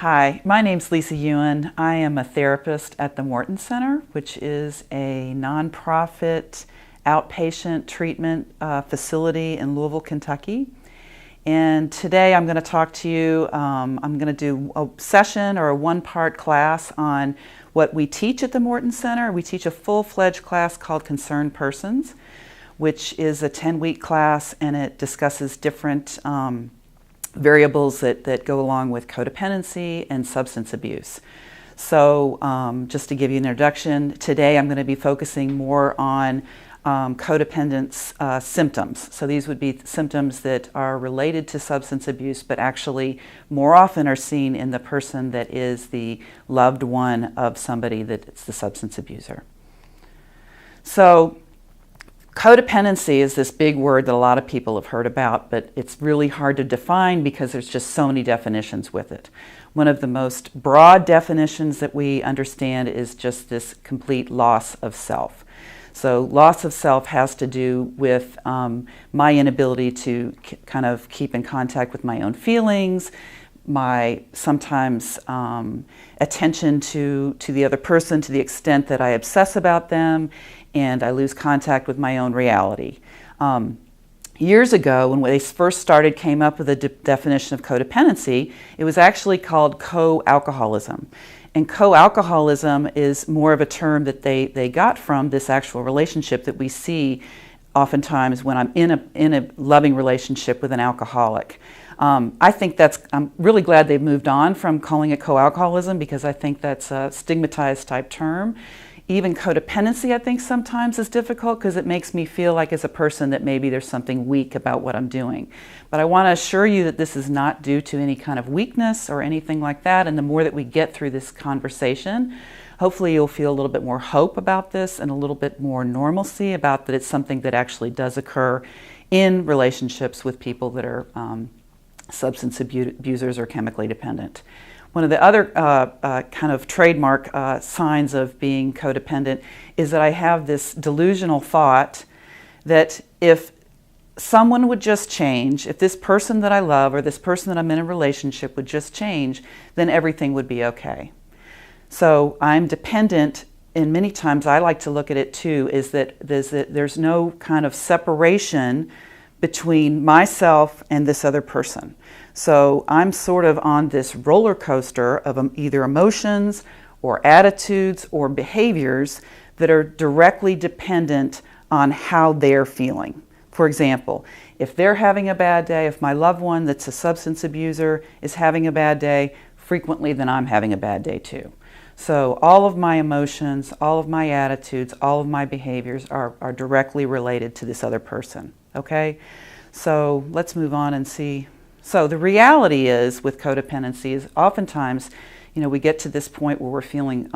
Hi, my name's Lisa Ewan. I am a therapist at the Morton Center, which is a nonprofit outpatient treatment facility in Louisville, Kentucky. And today I'm going to talk to you, I'm going to do a session or a one-part class on what we teach at the Morton Center. We teach a full-fledged class called Concerned Persons, which is a 10-week class, and it discusses different variables that go along with codependency and substance abuse. So just to give you an introduction, today I'm going to be focusing more on codependence symptoms. So these would be symptoms that are related to substance abuse, but actually more often are seen in the person that is the loved one of somebody that's the substance abuser. So codependency is this big word that a lot of people have heard about, but it's really hard to define because there's just so many definitions with it. One of the most broad definitions that we understand is just this complete loss of self. So loss of self has to do with my inability to kind of keep in contact with my own feelings, my sometimes attention to the other person to the extent that I obsess about them, and I lose contact with my own reality. Years ago, when they first came up with a definition of codependency, it was actually called co-alcoholism. And co-alcoholism is more of a term that they got from this actual relationship that we see oftentimes when I'm in a loving relationship with an alcoholic. I'm really glad they've moved on from calling it co-alcoholism, because I think that's a stigmatized type term. Even codependency, I think, sometimes is difficult because it makes me feel like as a person that maybe there's something weak about what I'm doing. But I want to assure you that this is not due to any kind of weakness or anything like that. And the more that we get through this conversation, hopefully you'll feel a little bit more hope about this and a little bit more normalcy about that it's something that actually does occur in relationships with people that are substance abusers or chemically dependent. One of the other kind of trademark signs of being codependent is that I have this delusional thought that if someone would just change, if this person that I love or this person that I'm in a relationship would just change, then everything would be okay. So I'm dependent, and many times I like to look at it too, is that there's no kind of separation between myself and this other person. So I'm sort of on this roller coaster of either emotions or attitudes or behaviors that are directly dependent on how they're feeling. For example, if they're having a bad day, if my loved one that's a substance abuser is having a bad day, frequently then I'm having a bad day too. So all of my emotions, all of my attitudes, all of my behaviors are directly related to this other person. Okay? So let's move on and see. So the reality is with codependency is oftentimes, we get to this point where we're feeling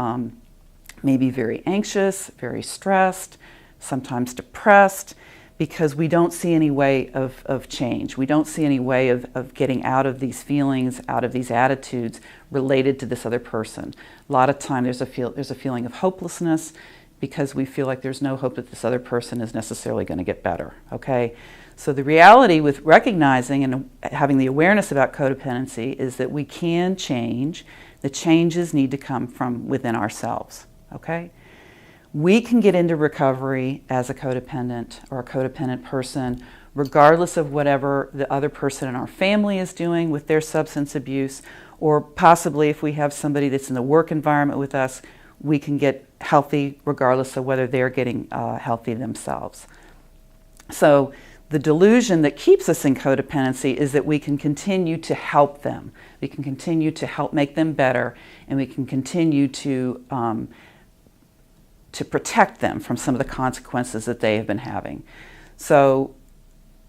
maybe very anxious, very stressed, sometimes depressed, because we don't see any way of change. We don't see any way of getting out of these feelings, out of these attitudes related to this other person. A lot of time there's a feeling of hopelessness because we feel like there's no hope that this other person is necessarily going to get better, okay? So the reality with recognizing and having the awareness about codependency is that we can change. The changes need to come from within ourselves, okay? We can get into recovery as a codependent or a codependent person regardless of whatever the other person in our family is doing with their substance abuse, or possibly if we have somebody that's in the work environment with us, we can get healthy regardless of whether they're getting healthy themselves. So the delusion that keeps us in codependency is that we can continue to help them. We can continue to help make them better, and we can continue to protect them from some of the consequences that they have been having. So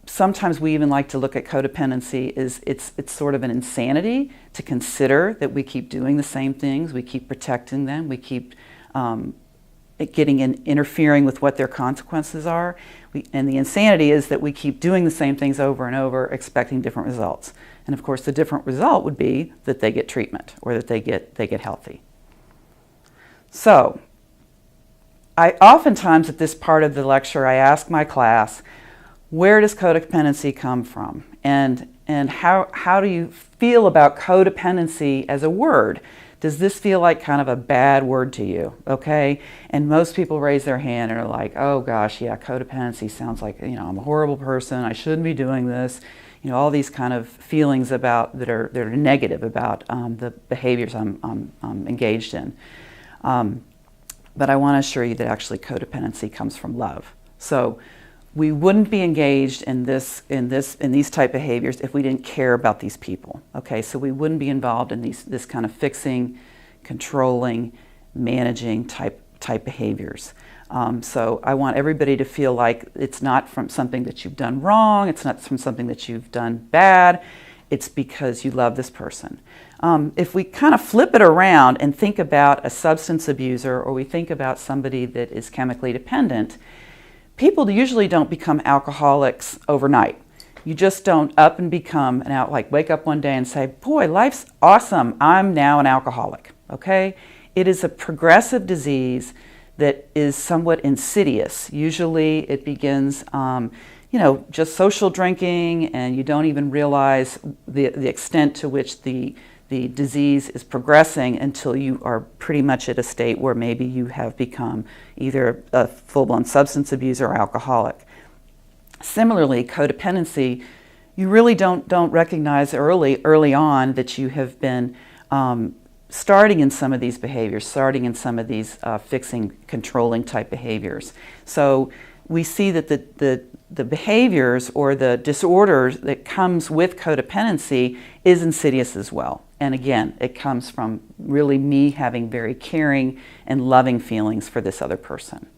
sometimes we even like to look at codependency as it's sort of an insanity to consider that we keep doing the same things, we keep protecting them, we keep interfering with what their consequences are. And the insanity is that we keep doing the same things over and over, expecting different results. And of course, the different result would be that they get treatment or that they get healthy. So, I oftentimes at this part of the lecture, I ask my class, where does codependency come from? And And how do you feel about codependency as a word? Does this feel like kind of a bad word to you? Okay? And most people raise their hand and are like, oh gosh, yeah, codependency sounds like, I'm a horrible person, I shouldn't be doing this. All these kind of feelings about that are negative about the behaviors I'm engaged in. But I want to assure you that actually codependency comes from love. So we wouldn't be engaged in these type behaviors if we didn't care about these people. Okay, so we wouldn't be involved in this kind of fixing, controlling, managing type behaviors. So I want everybody to feel like it's not from something that you've done wrong, it's not from something that you've done bad, it's because you love this person. If we kind of flip it around and think about a substance abuser, or we think about somebody that is chemically dependent, people usually don't become alcoholics overnight. You just don't up and become wake up one day and say, boy, life's awesome, I'm now an alcoholic, okay? It is a progressive disease that is somewhat insidious. Usually it begins, just social drinking, and you don't even realize the extent to which the disease is progressing until you are pretty much at a state where maybe you have become either a full-blown substance abuser or alcoholic. Similarly, codependency, you really don't recognize early on that you have been starting in some of these behaviors, starting in some of these fixing, controlling type behaviors. So we see that the behaviors or the disorders that comes with codependency is insidious as well. And again, it comes from really me having very caring and loving feelings for this other person.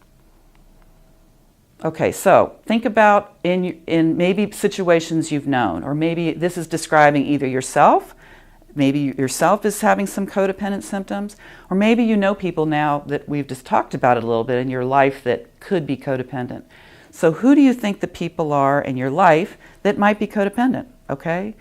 Okay, so think about in maybe situations you've known, or maybe this is describing either yourself, maybe yourself is having some codependent symptoms, or maybe you know people now that we've just talked about it a little bit in your life that could be codependent. So who do you think the people are in your life that might be codependent, okay?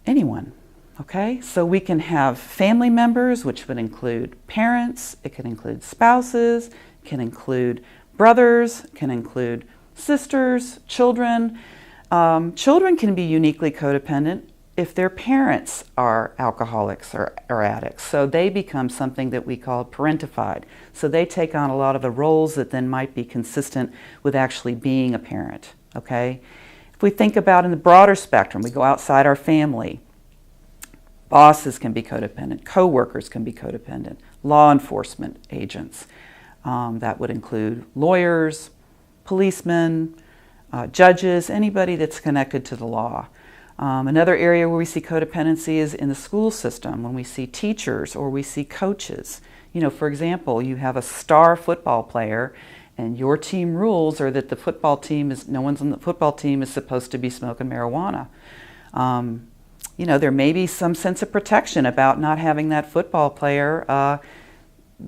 Anyone, okay? So we can have family members, which would include parents, it can include spouses, it can include brothers, it can include sisters, children. Children can be uniquely codependent if their parents are alcoholics or addicts. So they become something that we call parentified. So they take on a lot of the roles that then might be consistent with actually being a parent, okay? If we think about in the broader spectrum, we go outside our family. Bosses can be codependent, co-workers can be codependent, law enforcement agents. That would include lawyers, policemen, judges, anybody that's connected to the law. Another area where we see codependency is in the school system, when we see teachers or we see coaches. For example, you have a star football player and your team rules are that no one's on the football team is supposed to be smoking marijuana. There may be some sense of protection about not having that football player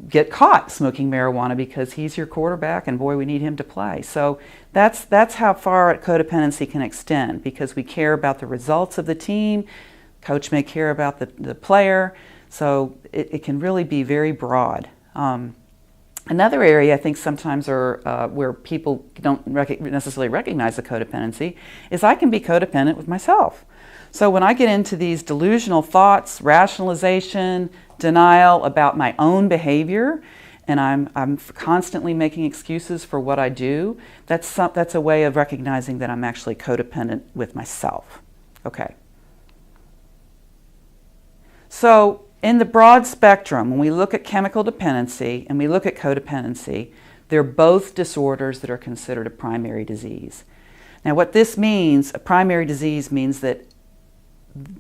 get caught smoking marijuana because he's your quarterback and boy, we need him to play. So that's how far codependency can extend, because we care about the results of the team. Coach may care about the player. So it can really be very broad. Another area I think sometimes where people don't necessarily recognize the codependency is I can be codependent with myself. So when I get into these delusional thoughts, rationalization, denial about my own behavior, and I'm constantly making excuses for what I do, that's a way of recognizing that I'm actually codependent with myself. Okay. So in the broad spectrum, when we look at chemical dependency and we look at codependency, they're both disorders that are considered a primary disease. Now what this means, a primary disease means that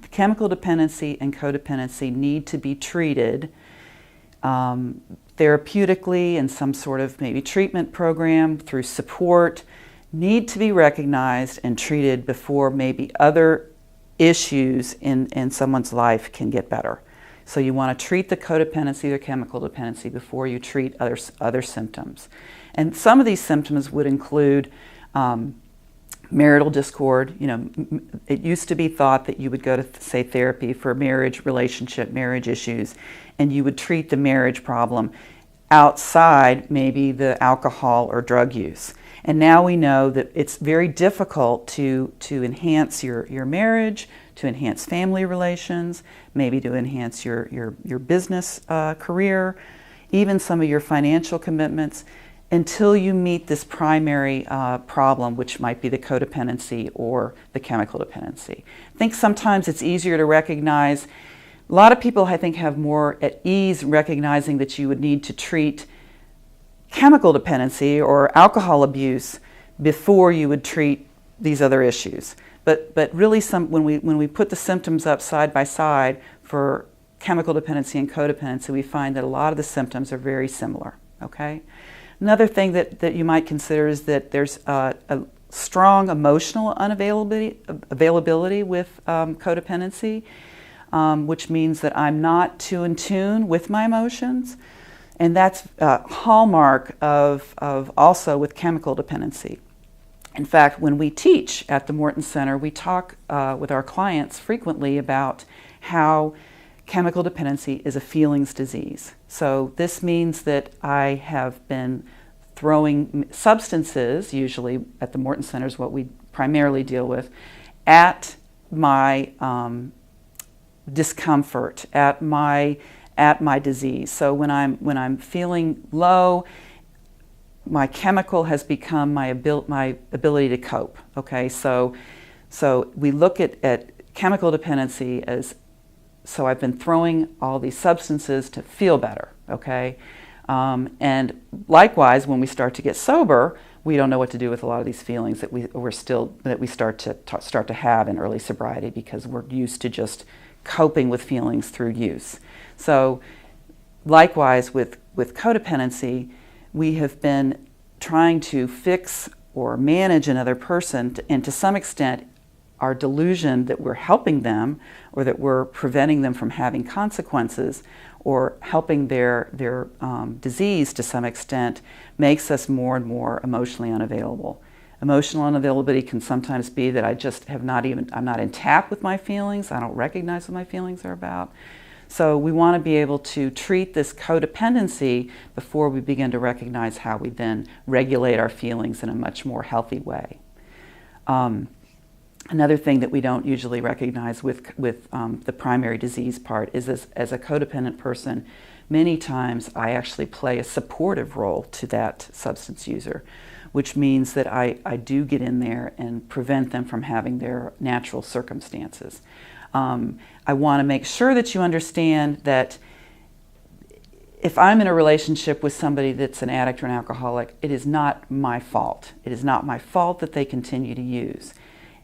chemical dependency and codependency need to be treated therapeutically in some sort of maybe treatment program through support, need to be recognized and treated before maybe other issues in someone's life can get better. So you want to treat the codependency or chemical dependency before you treat other symptoms. And some of these symptoms would include marital discord. It used to be thought that you would go to, say, therapy for marriage issues, and you would treat the marriage problem outside maybe the alcohol or drug use. And now we know that it's very difficult to enhance your marriage, to enhance family relations, maybe to enhance your business career, even some of your financial commitments, until you meet this primary problem, which might be the codependency or the chemical dependency. I think sometimes it's easier to recognize. A lot of people, I think, have more at ease recognizing that you would need to treat chemical dependency or alcohol abuse before you would treat these other issues. But really, when we put the symptoms up side by side for chemical dependency and codependency, we find that a lot of the symptoms are very similar. Okay. Another thing that you might consider is that there's a strong emotional unavailability with codependency, which means that I'm not too in tune with my emotions, and that's a hallmark of also with chemical dependency. In fact, when we teach at the Morton Center, we talk with our clients frequently about how chemical dependency is a feelings disease. So this means that I have been throwing substances, usually at the Morton Center is what we primarily deal with, at my discomfort, at my disease. So when I'm feeling low, my chemical has become my ability to cope. Okay, so we look at chemical dependency as, so I've been throwing all these substances to feel better. Okay, and likewise, when we start to get sober, we don't know what to do with a lot of these feelings that we start to have in early sobriety, because we're used to just coping with feelings through use. So likewise with codependency, we have been trying to fix or manage another person, and to some extent our delusion that we're helping them or that we're preventing them from having consequences or helping their disease to some extent makes us more and more emotionally unavailable. Emotional unavailability can sometimes be that I'm not in tap with my feelings. I don't recognize what my feelings are about. So we want to be able to treat this codependency before we begin to recognize how we then regulate our feelings in a much more healthy way. Another thing that we don't usually recognize with the primary disease part is as a codependent person, many times I actually play a supportive role to that substance user, which means that I do get in there and prevent them from having their natural circumstances. I want to make sure that you understand that if I'm in a relationship with somebody that's an addict or an alcoholic, it is not my fault. It is not my fault that they continue to use.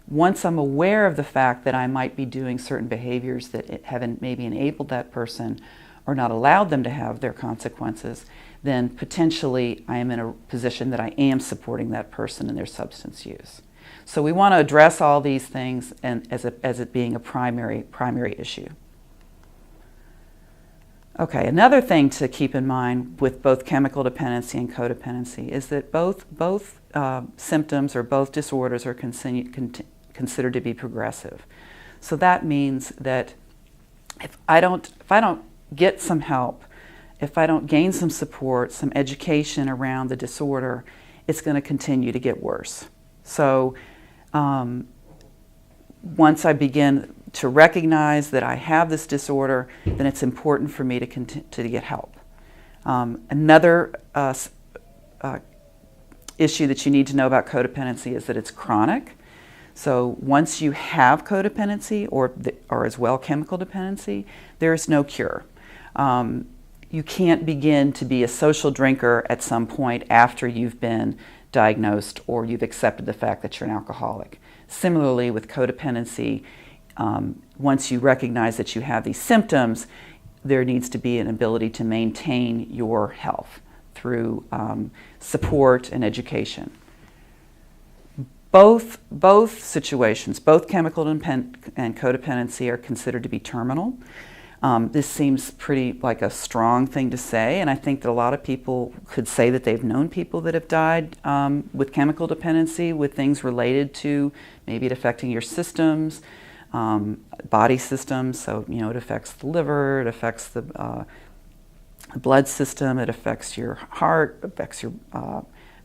Once I'm aware of the fact that I might be doing certain behaviors that haven't maybe enabled that person or not allowed them to have their consequences, then potentially I am in a position that I am supporting that person in their substance use. So we want to address all these things and as it being a primary issue. Okay, another thing to keep in mind with both chemical dependency and codependency is that both symptoms or both disorders are considered to be progressive. So that means that if I don't get some help, if I don't gain some support, some education around the disorder, it's going to continue to get worse. So once I begin to recognize that I have this disorder, then it's important for me to get help. Another issue that you need to know about codependency is that it's chronic. So once you have codependency or as well chemical dependency, there is no cure. You can't begin to be a social drinker at some point after you've been diagnosed or you've accepted the fact that you're an alcoholic. Similarly with codependency, once you recognize that you have these symptoms, there needs to be an ability to maintain your health through support and education. Both situations, both chemical and codependency, are considered to be terminal. This seems pretty like a strong thing to say, and I think that a lot of people could say that they've known people that have died with chemical dependency, with things related to maybe it affecting your systems, body systems. So it affects the liver, it affects the blood system, it affects your heart, affects your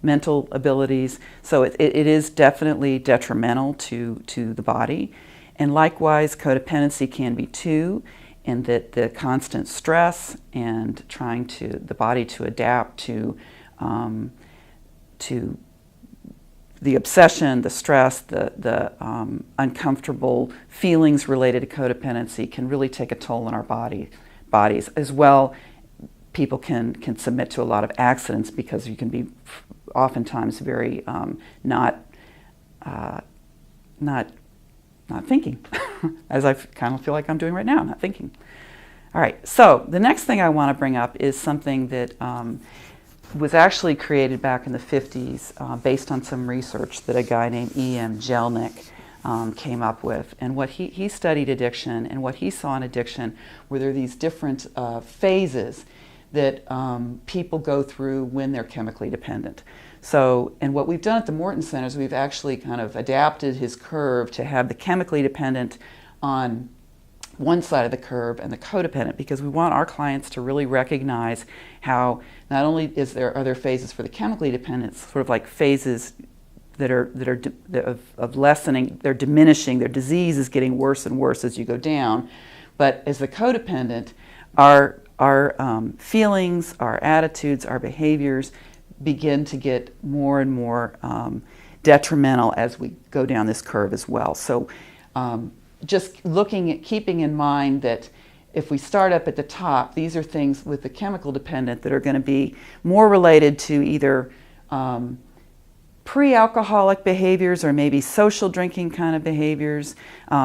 mental abilities. So it is definitely detrimental to the body. And likewise, codependency can be too, in that the constant stress and trying the body to adapt to the obsession, the stress, the uncomfortable feelings related to codependency can really take a toll on our bodies. As well, people can submit to a lot of accidents because you can be oftentimes very not thinking, as I kind of feel like I'm doing right now, not thinking. All right, so the next thing I want to bring up is something that was actually created back in the 50s based on some research that a guy named E.M. Jelnick came up with. And what he studied addiction, and what he saw in addiction were there these different phases that people go through when they're chemically dependent. So, and what we've done at the Morton Center is we've actually kind of adapted his curve to have the chemically dependent on one side of the curve and the codependent, because we want our clients to really recognize how not only are there phases for the chemically dependent, sort of like phases that are of lessening, they're diminishing, their disease is getting worse and worse as you go down, but as the codependent, our feelings, our attitudes, our behaviors begin to get more and more detrimental as we go down this curve as well. So just looking at keeping in mind that if we start up at the top, these are things with the chemical dependent that are going to be more related to either pre-alcoholic behaviors or maybe social drinking kind of behaviors.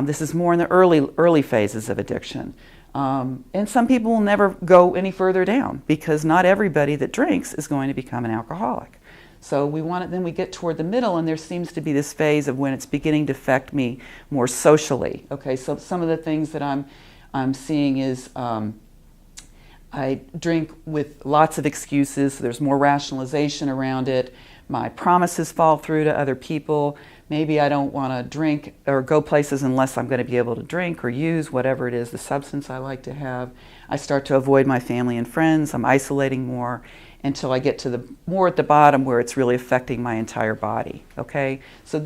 This is more in the early phases of addiction. And some people will never go any further down because not everybody that drinks is going to become an alcoholic. So then we get toward the middle, and there seems to be this phase of when it's beginning to affect me more socially. Okay, so some of the things that I'm seeing is I drink with lots of excuses. So there's more rationalization around it. My promises fall through to other people. Maybe I don't want to drink or go places unless I'm going to be able to drink or use whatever it is, the substance I like to have. I start to avoid my family and friends. I'm isolating more until I get to more at the bottom where it's really affecting my entire body. Okay, so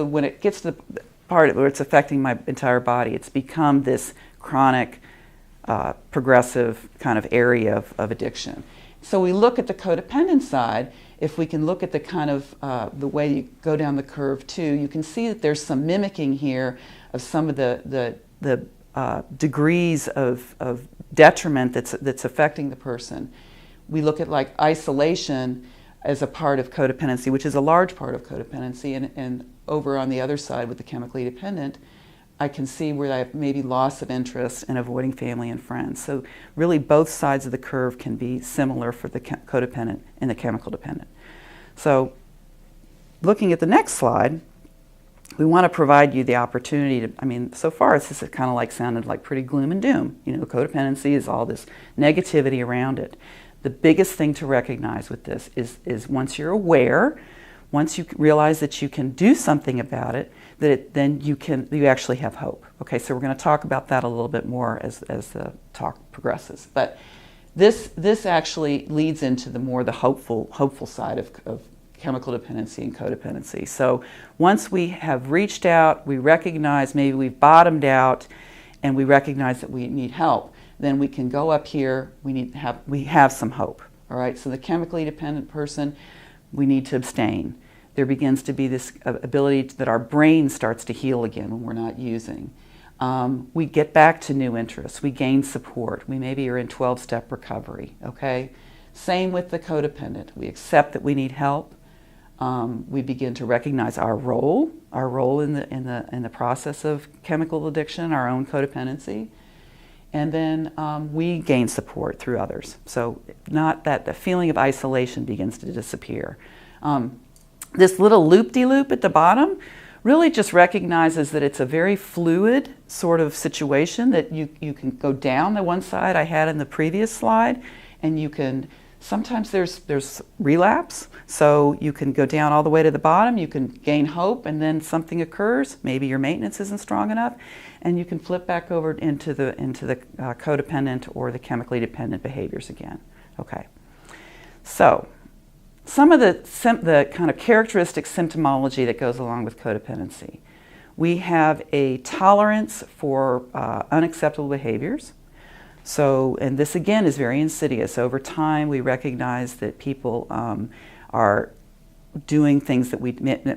when it gets to the part where it's affecting my entire body, it's become this chronic, progressive kind of area of addiction. So we look at the codependent side. If we can look at the kind of the way you go down the curve too, you can see that there's some mimicking here of some of the degrees of detriment that's affecting the person. We look at like isolation as a part of codependency, which is a large part of codependency, and over on the other side with the chemically dependent, I can see where I have maybe loss of interest and avoiding family and friends. So really both sides of the curve can be similar for the codependent and the chemical dependent. So looking at the next slide, we want to provide you the opportunity to, so far it's just kind of like sounded like pretty gloom and doom. Codependency is all this negativity around it. The biggest thing to recognize with this is once you're aware, once you realize that you can do something about it, then you actually have hope. Okay, so we're going to talk about that a little bit more as the talk progresses. But this actually leads into the hopeful side of chemical dependency and codependency. So once we have reached out, we recognize maybe we've bottomed out, and we recognize that we need help, then we can go up here. We have some hope. All right. So the chemically dependent person, we need to abstain. There begins to be this ability that our brain starts to heal again when we're not using. We get back to new interests. We gain support. We maybe are in 12-step recovery. Okay. Same with the codependent. We accept that we need help. We begin to recognize our role in the process of chemical addiction, our own codependency. And then we gain support through others. So not that the feeling of isolation begins to disappear. This little loop-de-loop at the bottom really just recognizes that it's a very fluid sort of situation, that you can go down the one side I had in the previous slide, and you can, sometimes there's relapse, so you can go down all the way to the bottom, you can gain hope, and then something occurs, maybe your maintenance isn't strong enough, and you can flip back over into the codependent or the chemically dependent behaviors again. Okay, so Some of the kind of characteristic symptomology that goes along with codependency. We have a tolerance for unacceptable behaviors. So, and this again is very insidious. Over time, we recognize that people are doing things that we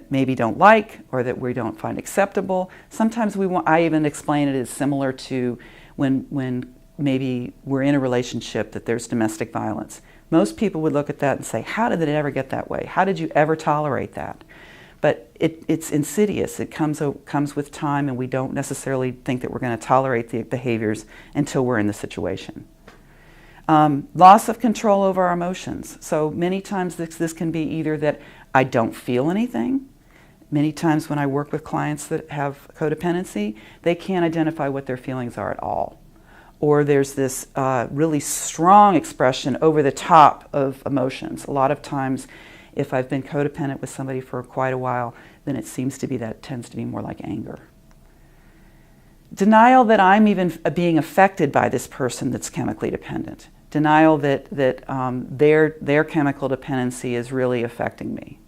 maybe don't like or that we don't find acceptable. Sometimes I even explain it as similar to when maybe we're in a relationship that there's domestic violence. Most people would look at that and say, how did it ever get that way? How did you ever tolerate that? But it's insidious. It comes with time, and we don't necessarily think that we're going to tolerate the behaviors until we're in the situation. Loss of control over our emotions. So many times this can be either that I don't feel anything. Many times when I work with clients that have codependency, they can't identify what their feelings are at all. Or there's this really strong expression over the top of emotions. A lot of times, if I've been codependent with somebody for quite a while, then it seems to be that it tends to be more like anger. Denial that I'm even being affected by this person that's chemically dependent. Denial that their chemical dependency is really affecting me.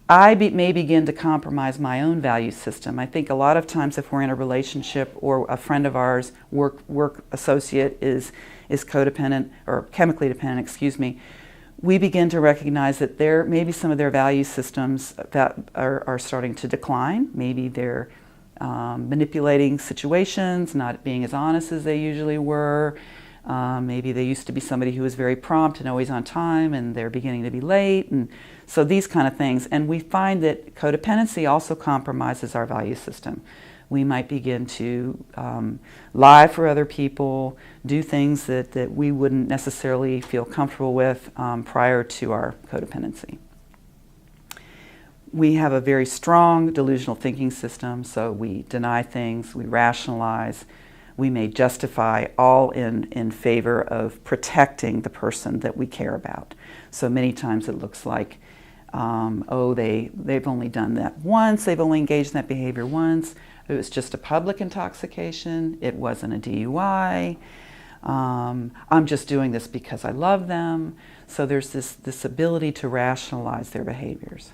I may begin to compromise my own value system. I think a lot of times if we're in a relationship or a friend of ours, work associate is codependent or chemically dependent, excuse me, we begin to recognize that maybe some of their value systems that are starting to decline. Maybe they're manipulating situations, not being as honest as they usually were. Maybe they used to be somebody who was very prompt and always on time, and they're beginning to be late, and so these kind of things. And we find that codependency also compromises our value system. We might begin to lie for other people, do things that we wouldn't necessarily feel comfortable with prior to our codependency. We have a very strong delusional thinking system, so we deny things, we rationalize, we may justify all in favor of protecting the person that we care about. So many times it looks like, they've only done that once, they've only engaged in that behavior once, it was just a public intoxication, it wasn't a DUI, I'm just doing this because I love them. So there's this ability to rationalize their behaviors.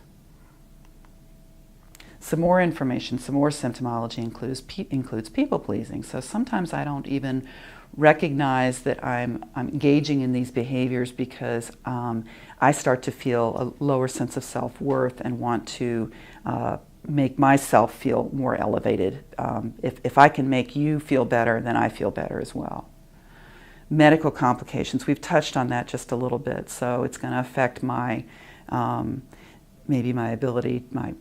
Some more information, some more symptomology includes people pleasing. So sometimes I don't even recognize that I'm engaging in these behaviors because I start to feel a lower sense of self-worth and want to make myself feel more elevated. If I can make you feel better, then I feel better as well. Medical complications, we've touched on that just a little bit. So it's going to affect my maybe my ability, my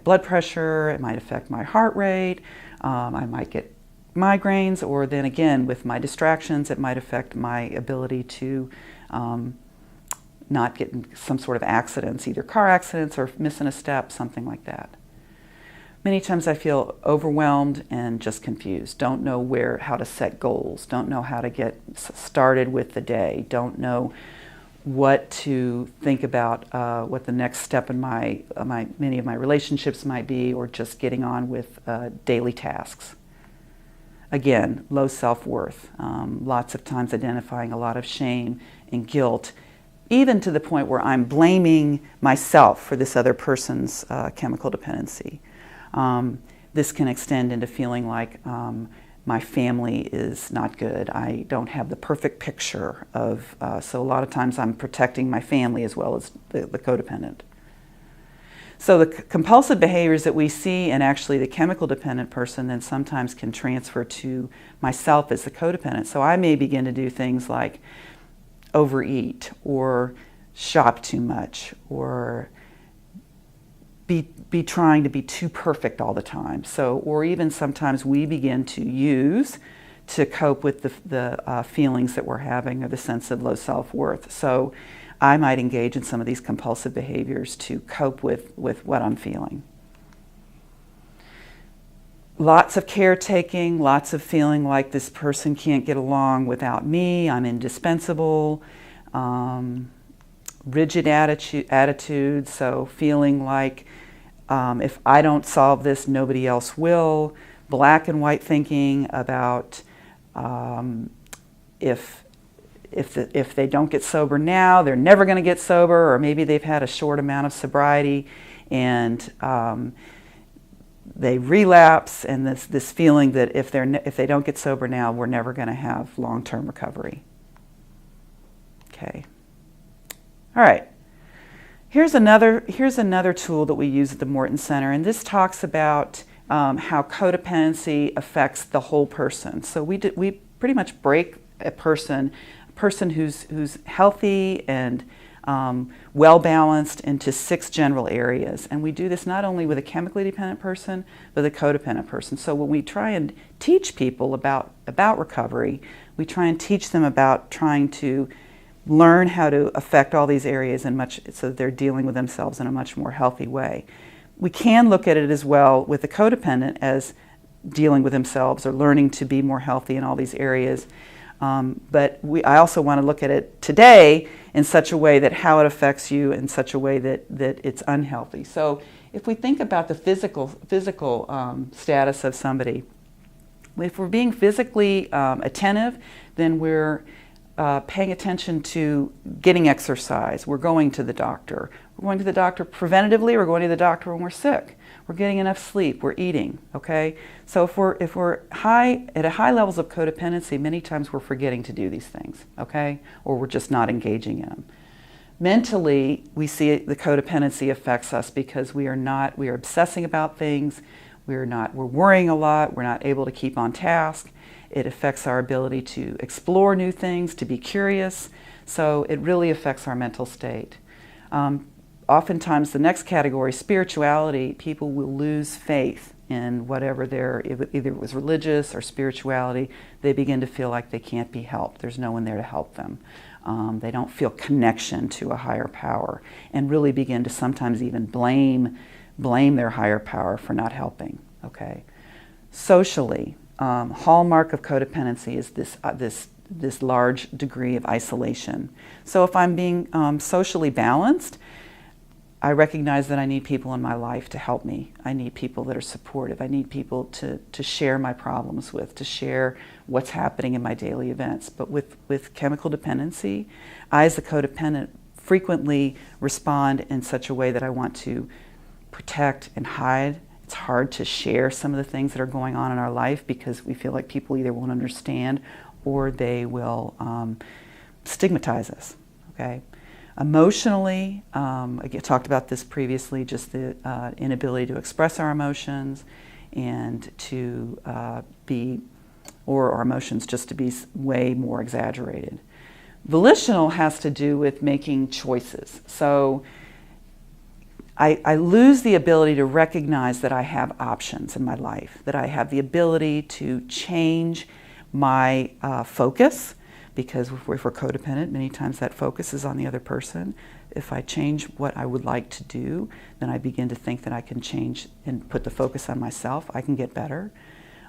blood pressure, it might affect my heart rate, I might get migraines, or then again with my distractions it might affect my ability to not get in some sort of accidents, either car accidents or missing a step, something like that. Many times I feel overwhelmed and just confused, don't know how to set goals, don't know how to get started with the day, don't know what to think about, what the next step in many of my relationships might be, or just getting on with daily tasks. Again, low self-worth, lots of times identifying a lot of shame and guilt, even to the point where I'm blaming myself for this other person's chemical dependency. This can extend into feeling like my family is not good. I don't have the perfect picture of, so a lot of times I'm protecting my family as well as the codependent. So the compulsive behaviors that we see in actually the chemical dependent person then sometimes can transfer to myself as the codependent. So I may begin to do things like overeat or shop too much or be trying to be too perfect all the time. So, or even sometimes we begin to use to cope with the feelings that we're having or the sense of low self-worth. So I might engage in some of these compulsive behaviors to cope with what I'm feeling. Lots of caretaking, lots of feeling like this person can't get along without me, I'm indispensable. Rigid attitude, so feeling like if I don't solve this, nobody else will. Black and white thinking about if if they don't get sober now, they're never going to get sober, or maybe they've had a short amount of sobriety and they relapse, and this feeling that if they don't get sober now, we're never going to have long-term recovery. Okay. All right. Here's another tool that we use at the Morton Center, and this talks about how codependency affects the whole person. So we pretty much break a person who's healthy and well-balanced into 6 general areas. And we do this not only with a chemically dependent person, but a codependent person. So when we try and teach people about recovery, we try and teach them about trying to learn how to affect all these areas so that they're dealing with themselves in a much more healthy way. We can look at it as well with the codependent as dealing with themselves or learning to be more healthy in all these areas. But I also want to look at it today in such a way that how it affects you in such a way that it's unhealthy. So if we think about the physical status of somebody, if we're being physically attentive, then we're paying attention to getting exercise. We're going to the doctor. We're going to the doctor preventatively. We're going to the doctor when we're sick. We're getting enough sleep. We're eating. Okay. So if we're at high levels of codependency, many times we're forgetting to do these things. Okay, or we're just not engaging in them. Mentally, we see the codependency affects us because we are obsessing about things. We're worrying a lot. We're not able to keep on task. It affects our ability to explore new things, to be curious. So it really affects our mental state. Oftentimes, the next category, spirituality, people will lose faith in whatever either it was religious or spirituality. They begin to feel like they can't be helped. There's no one there to help them. They don't feel connection to a higher power, and really begin to sometimes even blame their higher power for not helping. Okay, socially. Hallmark of codependency is this large degree of isolation. So if I'm being socially balanced, I recognize that I need people in my life to help me. I need people that are supportive. I need people to share my problems with, to share what's happening in my daily events. But with chemical dependency, I as a codependent frequently respond in such a way that I want to protect and hide. It's hard to share some of the things that are going on in our life because we feel like people either won't understand or they will stigmatize us. Okay, emotionally, I talked about this previously, just the inability to express our emotions and to or our emotions just to be way more exaggerated. Volitional has to do with making choices. So I lose the ability to recognize that I have options in my life, that I have the ability to change my focus, because if we're codependent, many times that focus is on the other person. If I change what I would like to do, then I begin to think that I can change and put the focus on myself. I can get better.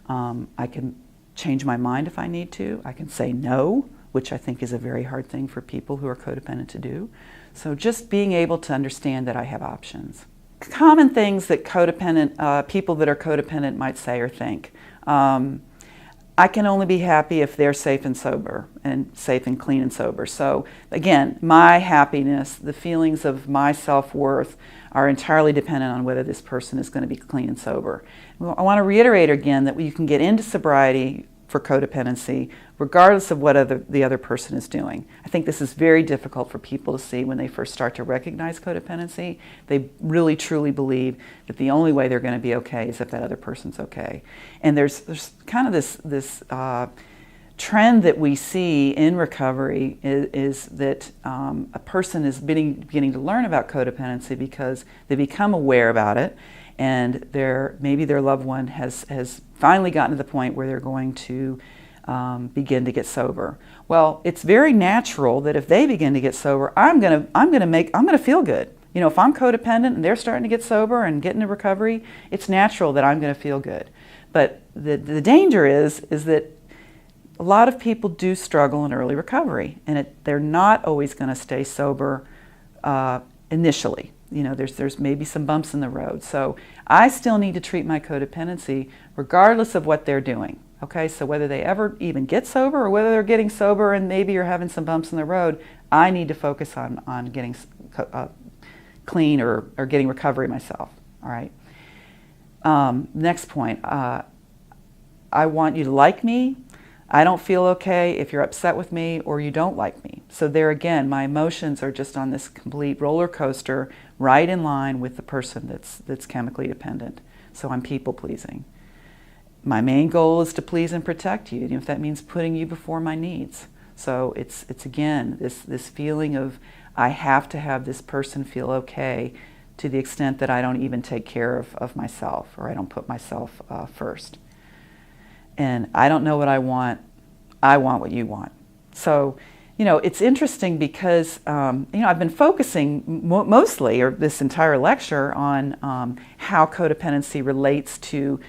I can change my mind if I need to. I can say no, which I think is a very hard thing for people who are codependent to do. So just being able to understand that I have options. Common things that people that are codependent might say or think. I can only be happy if they're safe and sober, and safe and clean and sober. So again, my happiness, the feelings of my self-worth are entirely dependent on whether this person is going to be clean and sober. I want to reiterate again that you can get into sobriety for codependency regardless of what the other person is doing. I think this is very difficult for people to see when they first start to recognize codependency. They really truly believe that the only way they're going to be okay is if that other person's okay. And there's kind of this trend that we see in recovery is that a person is beginning to learn about codependency because they become aware about it, and maybe their loved one has finally gotten to the point where they're going to begin to get sober. Well, it's very natural that if they begin to get sober, I'm gonna feel good. You know, if I'm codependent and they're starting to get sober and get into recovery, it's natural that I'm gonna feel good. But the danger is that a lot of people do struggle in early recovery, and they're not always going to stay sober initially. You know, there's maybe some bumps in the road. So I still need to treat my codependency regardless of what they're doing. Okay, so whether they ever even get sober or whether they're getting sober and maybe you're having some bumps in the road, I need to focus on getting clean or getting recovery myself. All right. Next point, I want you to like me. I don't feel okay if you're upset with me or you don't like me. So there again, my emotions are just on this complete roller coaster, right in line with the person that's chemically dependent. So I'm people pleasing. My main goal is to please and protect you, even if that means putting you before my needs. So it's again, this feeling of I have to have this person feel okay to the extent that I don't even take care of myself, or I don't put myself first. And I don't know what I want what you want. So, it's interesting because, I've been focusing mostly, or this entire lecture, on how codependency relates to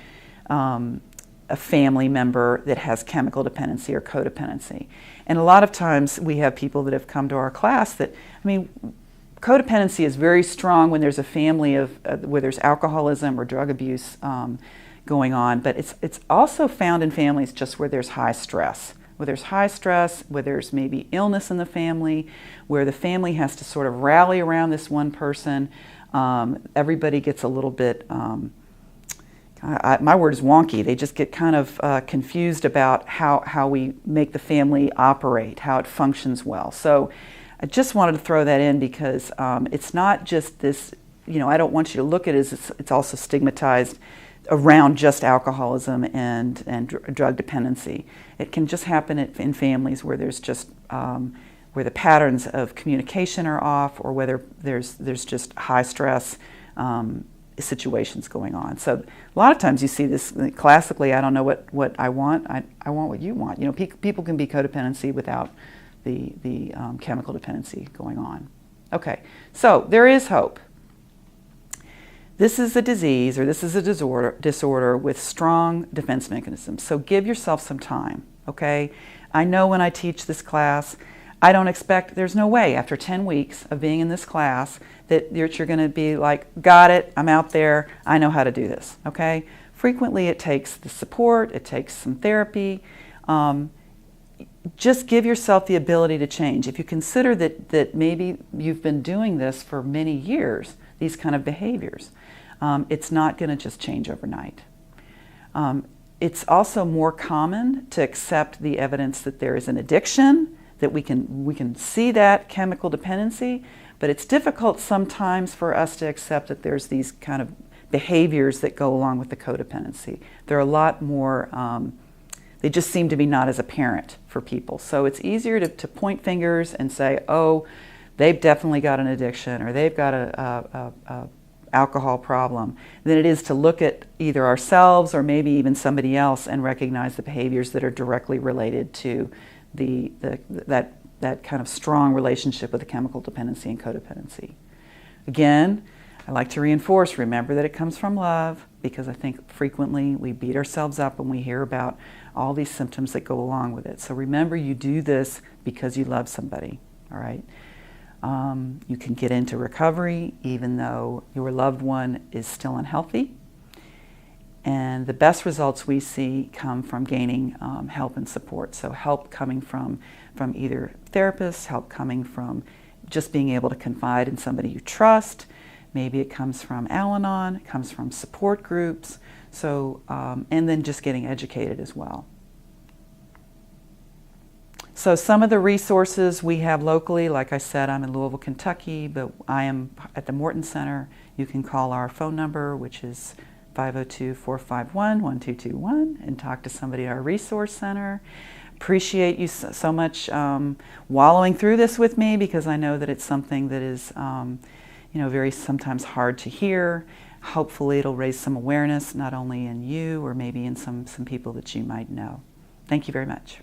a family member that has chemical dependency or codependency. And a lot of times we have people that have come to our class that, codependency is very strong when there's a family of where there's alcoholism or drug abuse going on, but it's also found in families just where there's high stress. Where there's maybe illness in the family, where the family has to sort of rally around this one person. Everybody gets a little bit, my word is wonky. They just get kind of confused about how we make the family operate, how it functions well. So I just wanted to throw that in because it's not just this, I don't want you to look at it as it's also stigmatized around just alcoholism and drug dependency. It can just happen in families where there's just where the patterns of communication are off, or whether there's just high stress situations going on. So a lot of times you see this classically. I don't know what I want. I want what you want. People can be codependency without the chemical dependency going on. Okay, so there is hope. This is a disease, or this is a disorder with strong defense mechanisms. So give yourself some time, okay? I know when I teach this class, I don't expect, there's no way after 10 weeks of being in this class that you're going to be like, got it, I'm out there, I know how to do this, okay? Frequently it takes the support, it takes some therapy. Just give yourself the ability to change. If you consider that maybe you've been doing this for many years, these kind of behaviors, it's not going to just change overnight. It's also more common to accept the evidence that there is an addiction, that we can see that chemical dependency, but it's difficult sometimes for us to accept that there's these kind of behaviors that go along with the codependency. They're a lot more, they just seem to be not as apparent for people. So it's easier to point fingers and say, oh, they've definitely got an addiction, or they've got a alcohol problem, than it is to look at either ourselves or maybe even somebody else and recognize the behaviors that are directly related to that kind of strong relationship with the chemical dependency and codependency. Again, I like to reinforce, remember that it comes from love, because I think frequently we beat ourselves up when we hear about all these symptoms that go along with it. So remember, you do this because you love somebody, all right? You can get into recovery even though your loved one is still unhealthy. And the best results we see come from gaining help and support. So help coming from either therapists, help coming from just being able to confide in somebody you trust. Maybe it comes from Al-Anon, it comes from support groups. So, and then just getting educated as well. So some of the resources we have locally, like I said, I'm in Louisville, Kentucky, but I am at the Morton Center. You can call our phone number, which is 502-451-1221, and talk to somebody at our resource center. Appreciate you so much wallowing through this with me, because I know that it's something that is very sometimes hard to hear. Hopefully it'll raise some awareness, not only in you or maybe in some people that you might know. Thank you very much.